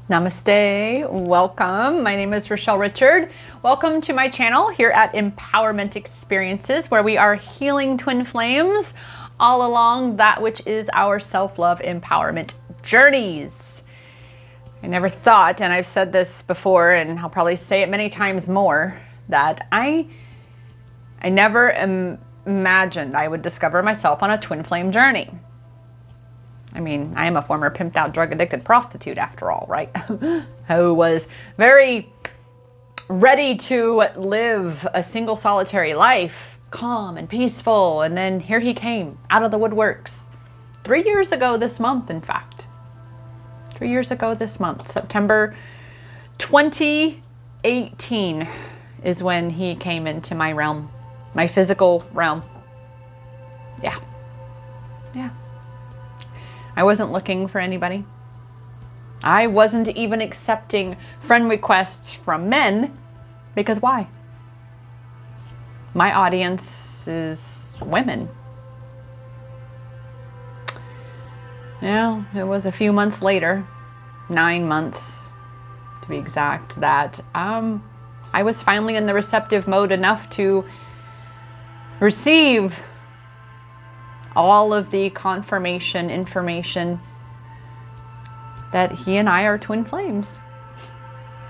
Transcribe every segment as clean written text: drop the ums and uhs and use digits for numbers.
Namaste, welcome. My name is Rochelle Richard. Welcome to my channel here at Empowerment Experiences, where we are healing twin flames all along that which is our self-love empowerment journeys. I never thought, and I've said this before, and I'll probably say it many times more, that I never imagined I would discover myself on a twin flame journey. I mean, I am a former pimped out, drug addicted prostitute after all, right? Who was very ready to live a single solitary life, calm and peaceful. And then here he came out of the woodworks 3 years ago this month, in fact. 3 years ago this month, September 2018 is when he came into my realm, my physical realm. Yeah. I wasn't looking for anybody. I wasn't even accepting friend requests from men, because why? My audience is women. Yeah, it was a few months later, 9 months to be exact, that I was finally in the receptive mode enough to receive all of the confirmation information that he and I are twin flames.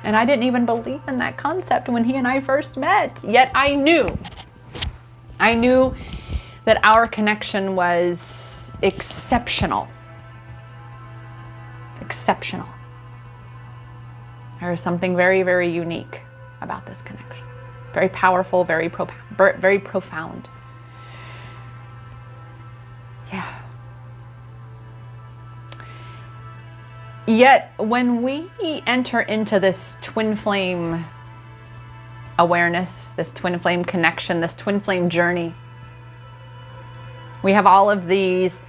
And I didn't even believe in that concept when he and I first met. Yet I knew that our connection was exceptional. Exceptional. There is something very, very unique about this connection. Very powerful, very profound. Yeah. Yet when we enter into this twin flame awareness, this twin flame connection, this twin flame journey, we have all of these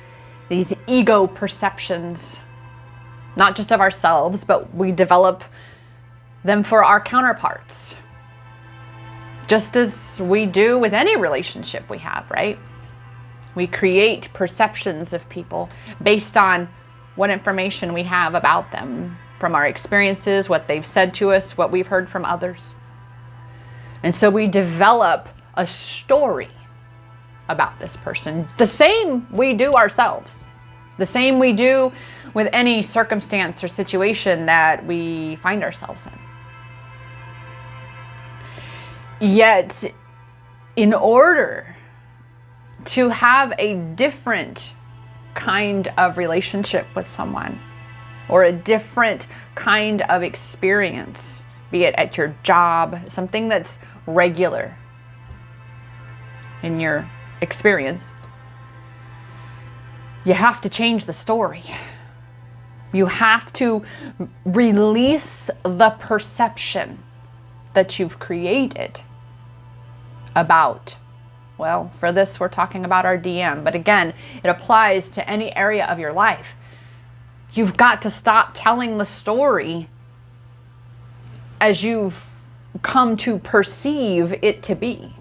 ego perceptions, not just of ourselves, but we develop them for our counterparts, just as we do with any relationship we have, right? We create perceptions of people based on what information we have about them from our experiences, what they've said to us, what we've heard from others. And so we develop a story about this person. The same we do ourselves. The same we do with any circumstance or situation that we find ourselves in. Yet, in order to have a different kind of relationship with someone, or a different kind of experience, be it at your job, something that's regular in your experience, you have to change the story. You have to release the perception that you've created about, well, for this, we're talking about our DM, but again, it applies to any area of your life. You've got to stop telling the story as you've come to perceive it to be.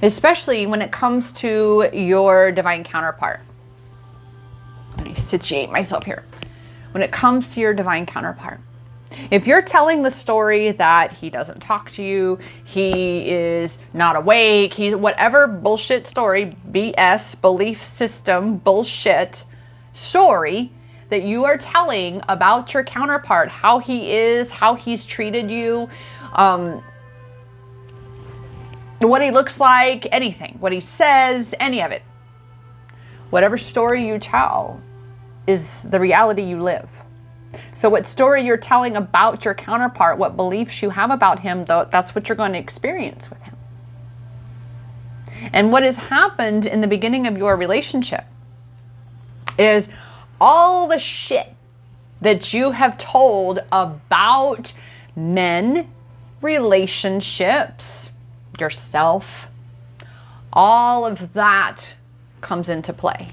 Especially when it comes to your divine counterpart. Let me situate myself here. When it comes to your divine counterpart, if you're telling the story that he doesn't talk to you, he is not awake, he's whatever bullshit story, BS, belief system, bullshit story that you are telling about your counterpart, how he is, how he's treated you, what he looks like, anything, what he says, any of it. Whatever story you tell is the reality you live. So what story you're telling about your counterpart, what beliefs you have about him, though, that's what you're going to experience with him. And what has happened in the beginning of your relationship is all the shit that you have told about men, relationships, yourself, all of that comes into play.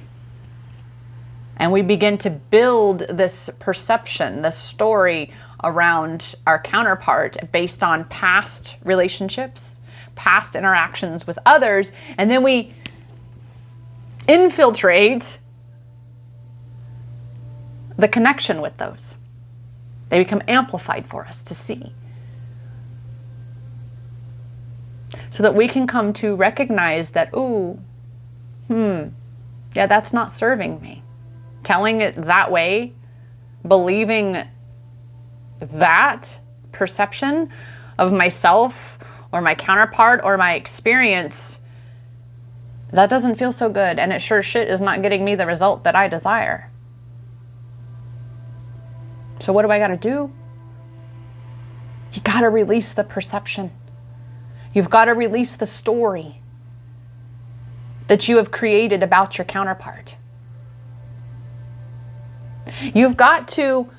And we begin to build this perception, this story around our counterpart based on past relationships, past interactions with others, and then we infiltrate the connection with those. They become amplified for us to see. So that we can come to recognize that, ooh, yeah, that's not serving me. Telling it that way, believing that perception of myself or my counterpart or my experience, that doesn't feel so good, and it sure shit is not getting me the result that I desire. So what do I gotta do? You gotta release the perception. You've gotta release the story that you have created about your counterpart. You've got to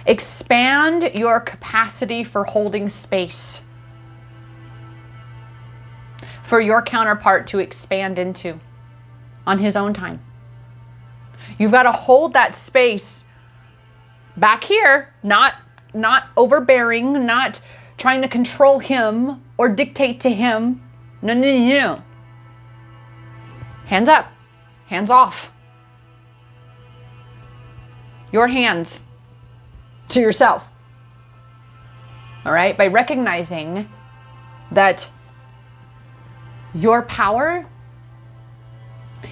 expand your capacity for holding space for your counterpart to expand into on his own time. You've got to hold that space back here, not overbearing, not trying to control him or dictate to him. No, no, no. Hands up, hands off. Your hands to yourself. All right? By recognizing that your power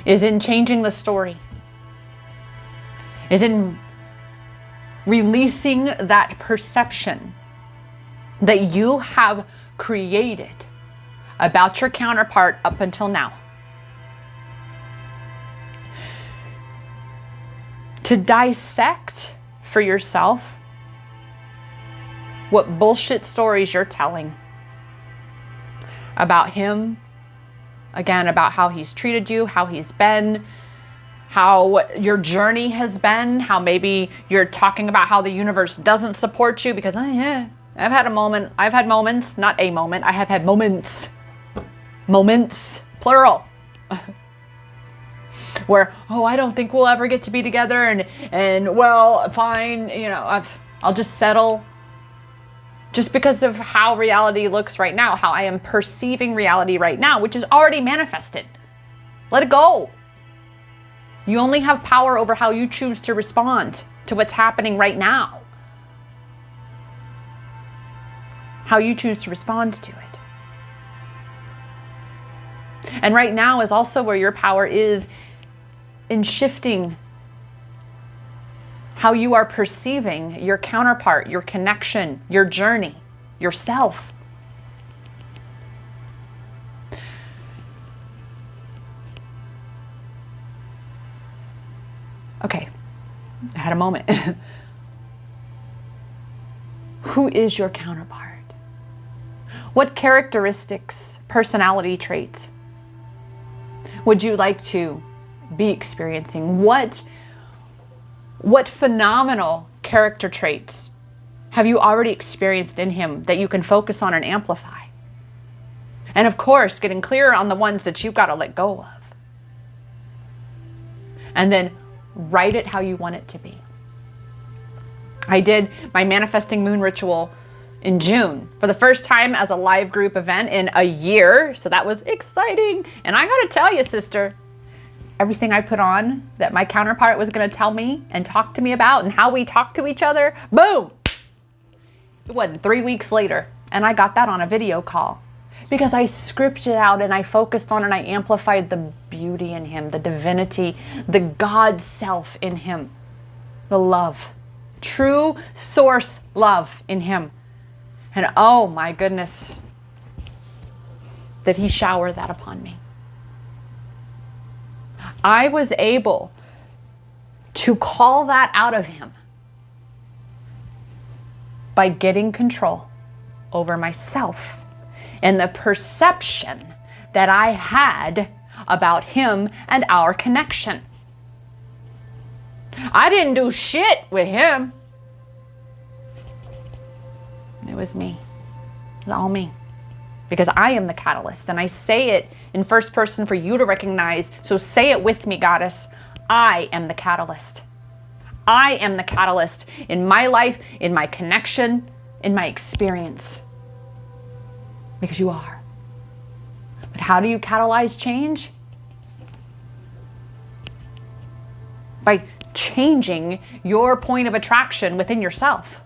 is in changing the story, is in releasing that perception that you have created about your counterpart up until now. To dissect for yourself what bullshit stories you're telling about him, again, about how he's treated you, how he's been, how your journey has been, how maybe you're talking about how the universe doesn't support you because, I've had moments, not a moment, I have had moments, plural, where, I don't think we'll ever get to be together, and well, fine, I'll just settle. Just because of how reality looks right now, how I am perceiving reality right now, which is already manifested. Let it go. You only have power over how you choose to respond to what's happening right now. How you choose to respond to it. And right now is also where your power is in shifting how you are perceiving your counterpart, your connection, your journey, yourself. Okay, I had a moment. Who is your counterpart? What characteristics, personality traits would you like to be experiencing? What phenomenal character traits have you already experienced in him that you can focus on and amplify? And of course, getting clear on the ones that you've got to let go of. And then write it how you want it to be. I did my Manifesting Moon ritual in June for the first time as a live group event in a year. So that was exciting. And I got to tell you, sister, everything I put on that my counterpart was going to tell me and talk to me about and how we talk to each other, boom! It wasn't 3 weeks later, and I got that on a video call because I scripted out and I focused on and I amplified the beauty in him, the divinity, the God self in him, the love, true source love in him. And oh my goodness, did he shower that upon me. I was able to call that out of him by getting control over myself and the perception that I had about him and our connection. I didn't do shit with him. It was me. It was all me. Because I am the catalyst, and I say it in first person for you to recognize. So say it with me, goddess. I am the catalyst. I am the catalyst in my life, in my connection, in my experience. Because you are. But how do you catalyze change? By changing your point of attraction within yourself.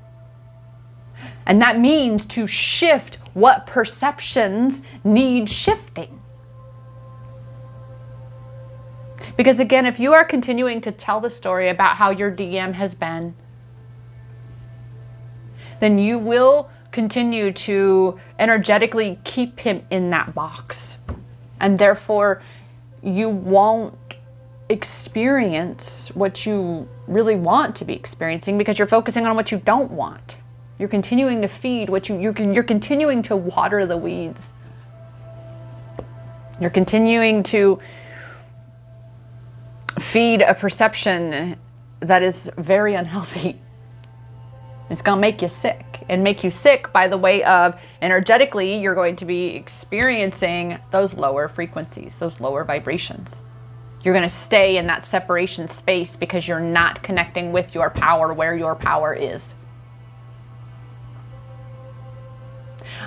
And that means to shift what perceptions need shifting. Because again, if you are continuing to tell the story about how your DM has been, then you will continue to energetically keep him in that box. And therefore, you won't experience what you really want to be experiencing because you're focusing on what you don't want. You're continuing to feed what you're continuing to water the weeds. You're continuing to feed a perception that is very unhealthy. It's going to make you sick, and make you sick by the way of energetically, you're going to be experiencing those lower frequencies, those lower vibrations. You're going to stay in that separation space because you're not connecting with your power where your power is.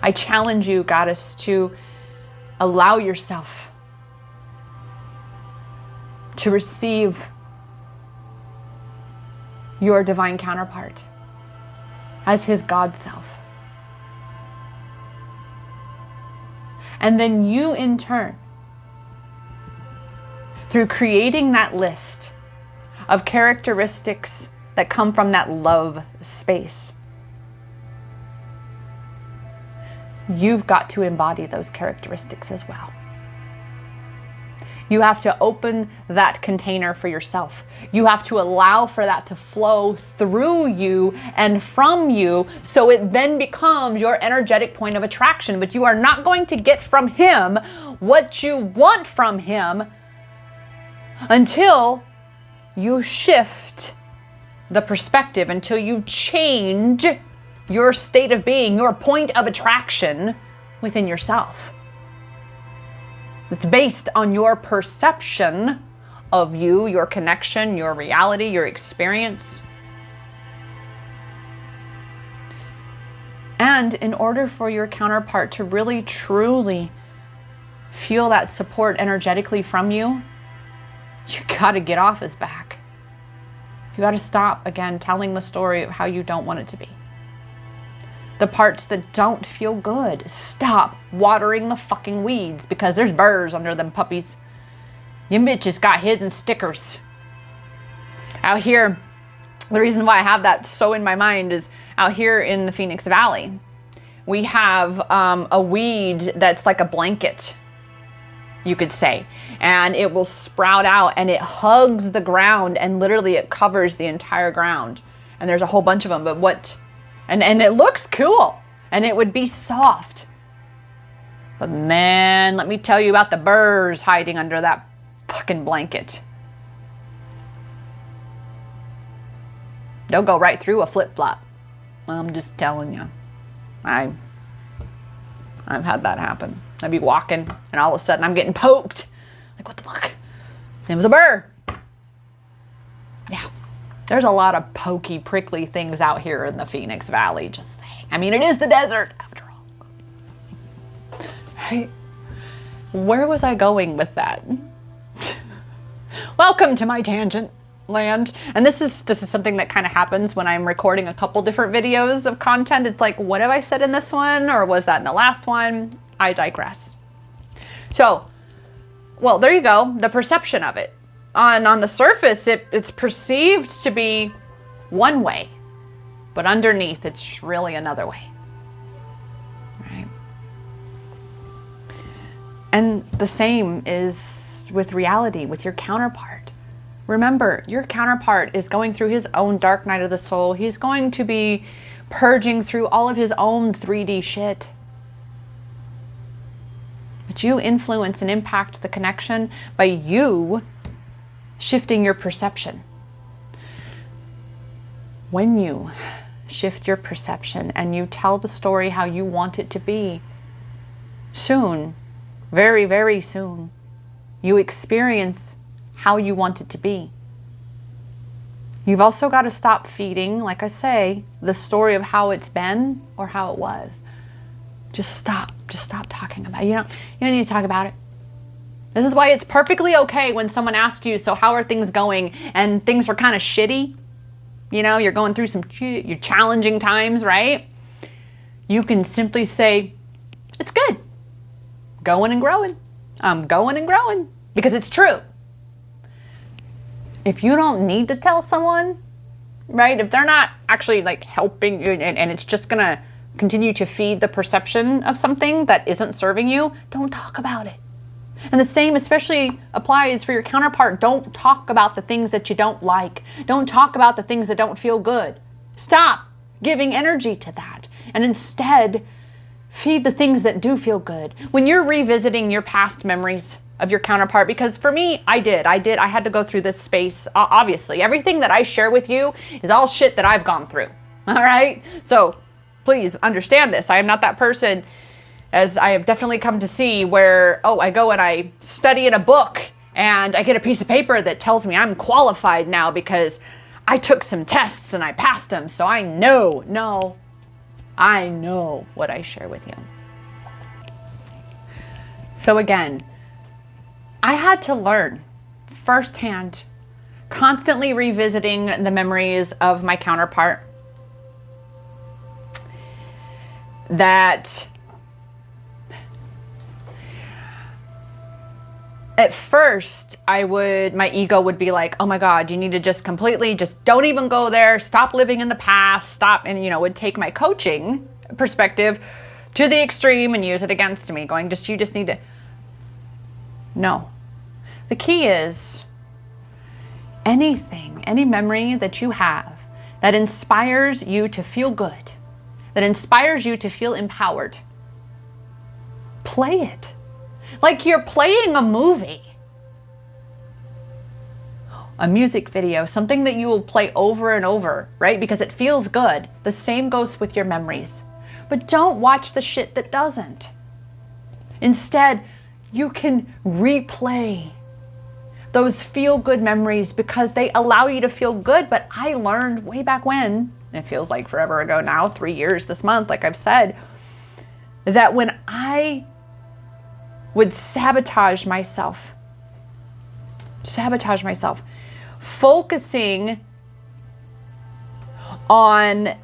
I challenge you, Goddess, to allow yourself to receive your divine counterpart as his God self. And then you, in turn, through creating that list of characteristics that come from that love space, you've got to embody those characteristics as well. You have to open that container for yourself. You have to allow for that to flow through you and from you, so it then becomes your energetic point of attraction. But you are not going to get from him what you want from him until you shift the perspective, until you change your state of being, your point of attraction within yourself. It's based on your perception of you, your connection, your reality, your experience. And in order for your counterpart to really, truly feel that support energetically from you, you gotta get off his back. You gotta stop, again, telling the story of how you don't want it to be. The parts that don't feel good, stop watering the fucking weeds because there's burrs under them puppies. You bitches got hidden stickers. Out here, the reason why I have that so in my mind is out here in the Phoenix Valley, we have a weed that's like a blanket, you could say, and it will sprout out and it hugs the ground and literally it covers the entire ground. And there's a whole bunch of them, but and it looks cool and it would be soft. But man, let me tell you about the burrs hiding under that fucking blanket. They'll go right through a flip-flop. I'm just telling you. I've had that happen. I'd be walking and all of a sudden I'm getting poked. Like, what the fuck? It was a burr. Yeah. There's a lot of pokey, prickly things out here in the Phoenix Valley, just saying. I mean, it is the desert, after all. Right? Where was I going with that? Welcome to my tangent land. And this is something that kind of happens when I'm recording a couple different videos of content. It's like, what have I said in this one? Or was that in the last one? I digress. So, well, there you go. The perception of it. On the surface, it's perceived to be one way, but underneath, it's really another way, right? And the same is with reality, with your counterpart. Remember, your counterpart is going through his own dark night of the soul. He's going to be purging through all of his own 3D shit. But you influence and impact the connection by you shifting your perception. When you shift your perception and you tell the story how you want it to be, soon, very, very soon, you experience how you want it to be. You've also got to stop feeding, like I say, the story of how it's been or how it was. Just stop talking about it. You don't need to talk about it. This is why it's perfectly okay when someone asks you, so how are things going? And things are kind of shitty. You know, you're going through you're challenging times, right? You can simply say, it's good. Going and growing. I'm going and growing. Because it's true. If you don't need to tell someone, right? If they're not actually like helping you and it's just going to continue to feed the perception of something that isn't serving you, don't talk about it. And the same especially applies for your counterpart. Don't talk about the things that you don't like. Don't talk about the things that don't feel good. Stop giving energy to that. And instead, feed the things that do feel good. When you're revisiting your past memories of your counterpart, because for me, I had to go through this space. Obviously, everything that I share with you is all shit that I've gone through. All right? So please understand this. I am not that person, as I have definitely come to see, where, I go and I study in a book and I get a piece of paper that tells me I'm qualified now because I took some tests and I passed them. So I know what I share with you. So again, I had to learn firsthand, constantly revisiting the memories of my counterpart, that at first my ego would be like, oh my God, you need to just don't even go there. Stop living in the past. Stop. And, would take my coaching perspective to the extreme and use it against me, going, you just need to. No. The key is any memory that you have that inspires you to feel good, that inspires you to feel empowered, play it. Like you're playing a movie, a music video, something that you will play over and over, right? Because it feels good. The same goes with your memories. But don't watch the shit that doesn't. Instead, you can replay those feel-good memories because they allow you to feel good. But I learned way back when, it feels like forever ago now, 3 years this month, like I've said, that when I would sabotage myself, focusing on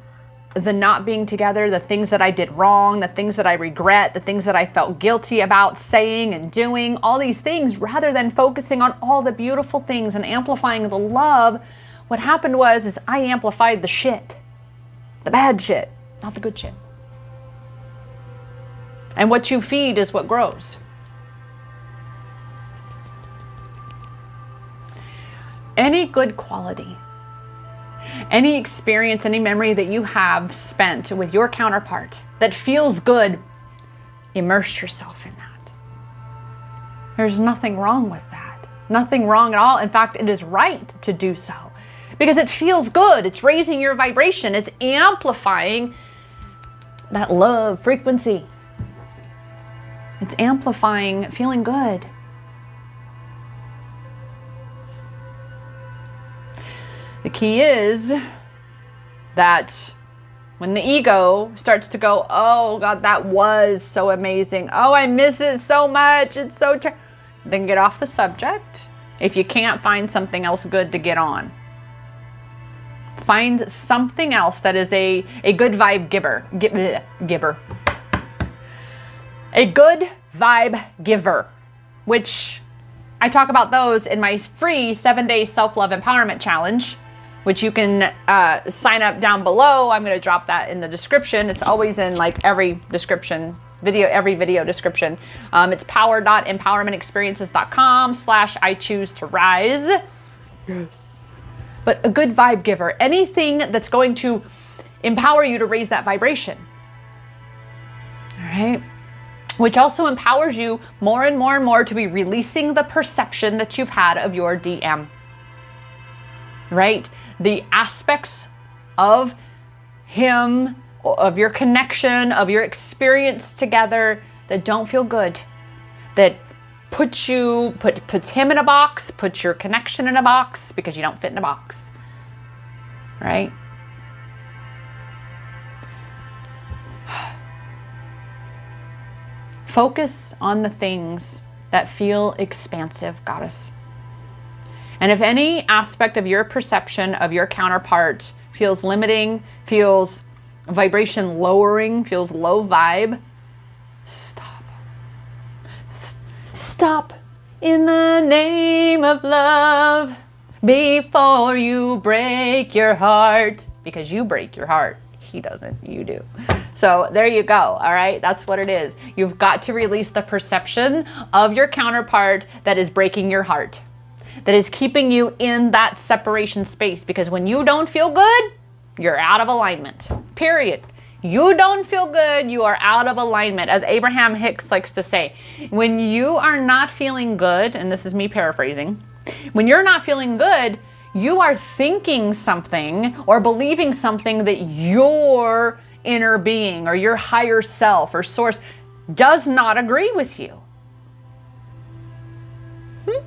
the not being together, the things that I did wrong, the things that I regret, the things that I felt guilty about saying and doing, all these things, rather than focusing on all the beautiful things and amplifying the love, what happened is I amplified the shit, the bad shit, not the good shit. And what you feed is what grows. Any good quality, any experience, any memory that you have spent with your counterpart that feels good, immerse yourself in that. There's nothing wrong with that. Nothing wrong at all. In fact, it is right to do so because it feels good. It's raising your vibration. It's amplifying that love frequency. It's amplifying feeling good. The key is that when the ego starts to go, oh God, that was so amazing. Oh, I miss it so much. It's so then get off the subject. If you can't find something else good to get on, find something else that is a good vibe giver. A good vibe giver, which I talk about those in my free 7-day self-love empowerment challenge, which you can sign up down below. I'm going to drop that in the description. It's always in like every video description. It's power.empowermentexperiences.com/I choose to rise. Yes. But a good vibe giver, anything that's going to empower you to raise that vibration. All right. Which also empowers you more and more and more to be releasing the perception that you've had of your DM. Right? The aspects of him, of your connection, of your experience together that don't feel good, that puts him in a box, puts your connection in a box because you don't fit in a box. Right? Focus on the things that feel expansive, Goddess. And if any aspect of your perception of your counterpart feels limiting, feels vibration lowering, feels low vibe, stop. Stop in the name of love before you break your heart. Because you break your heart. He doesn't, you do. So there you go, all right? That's what it is. You've got to release the perception of your counterpart that is breaking your heart, that is keeping you in that separation space. Because when you don't feel good, you're out of alignment, period. You don't feel good, you are out of alignment. As Abraham Hicks likes to say, when you are not feeling good, and this is me paraphrasing, when you're not feeling good, you are thinking something or believing something that your inner being or your higher self or source does not agree with you. Let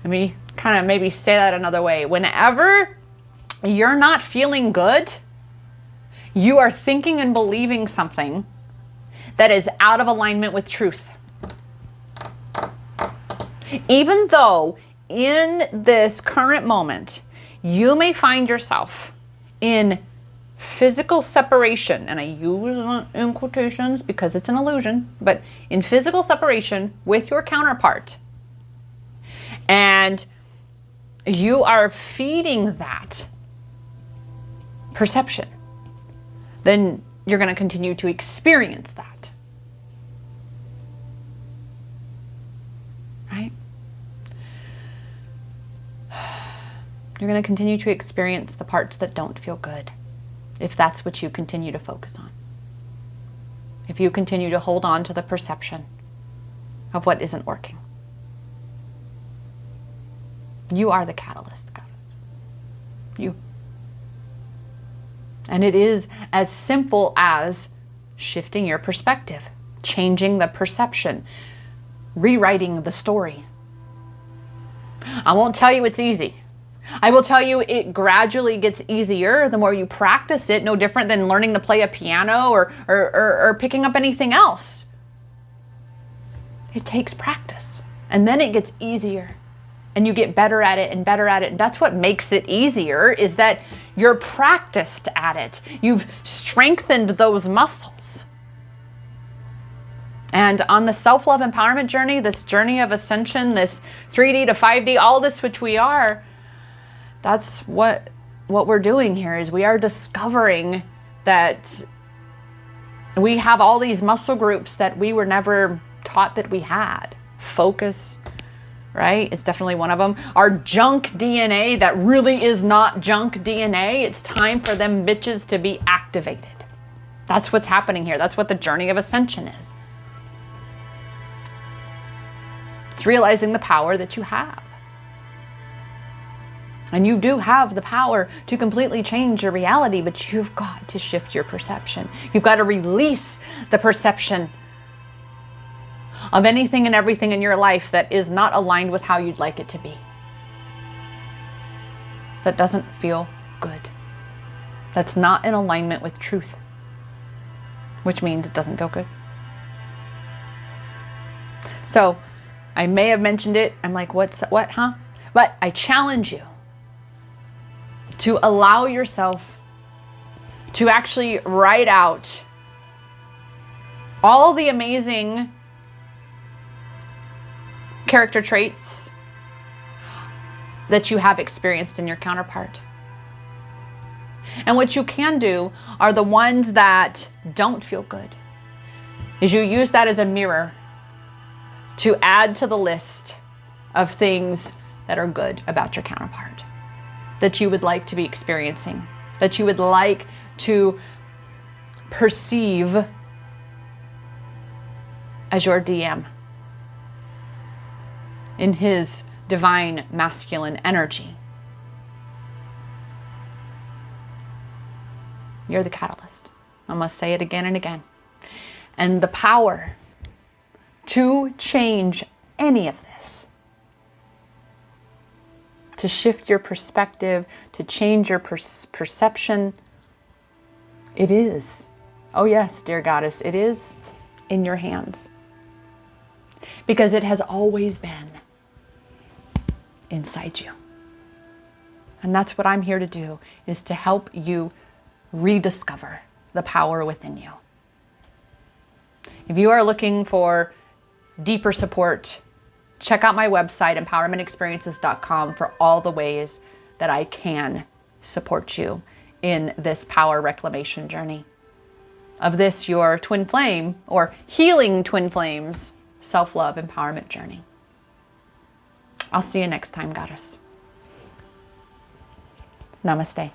me kind of maybe say that another way. Whenever you're not feeling good, you are thinking and believing something that is out of alignment with truth. Even though in this current moment, you may find yourself in physical separation, and I use in quotations because it's an illusion, but in physical separation with your counterpart, and you are feeding that perception, then you're going to continue to experience that. Right? You're going to continue to experience the parts that don't feel good, if that's what you continue to focus on. If you continue to hold on to the perception of what isn't working. You are the catalyst, Goddess. You. And it is as simple as shifting your perspective, changing the perception, rewriting the story. I won't tell you it's easy. I will tell you it gradually gets easier the more you practice it, no different than learning to play a piano or picking up anything else. It takes practice, and then it gets easier. And you get better at it and better at it. And that's what makes it easier, is that you're practiced at it. You've strengthened those muscles. And on the self-love empowerment journey, this journey of ascension, this 3D to 5D, all this which we are, that's what we're doing here, is we are discovering that we have all these muscle groups that we were never taught that we had. Focus, right? It's definitely one of them. Our junk DNA that really is not junk DNA. It's time for them bitches to be activated. That's what's happening here. That's what the journey of ascension is. It's realizing the power that you have. And you do have the power to completely change your reality, but you've got to shift your perception. You've got to release the perception of anything and everything in your life that is not aligned with how you'd like it to be. That doesn't feel good. That's not in alignment with truth, which means it doesn't feel good. So I may have mentioned it. I'm like, what, huh? But I challenge you to allow yourself to actually write out all the amazing character traits that you have experienced in your counterpart. And what you can do are the ones that don't feel good, is you use that as a mirror to add to the list of things that are good about your counterpart, that you would like to be experiencing, that you would like to perceive as your DM in his divine masculine energy. You're the catalyst. I must say it again and again. And the power to change any of this, to shift your perspective, to change your perception, it is, oh yes, dear Goddess, it is in your hands. because it has always been inside you. And that's what I'm here to do, is to help you rediscover the power within you. If you are looking for deeper support, check out my website, empowermentexperiences.com, for all the ways that I can support you in this power reclamation journey of this, your twin flame, or healing twin flames, self-love empowerment journey. I'll see you next time, Goddess. Namaste.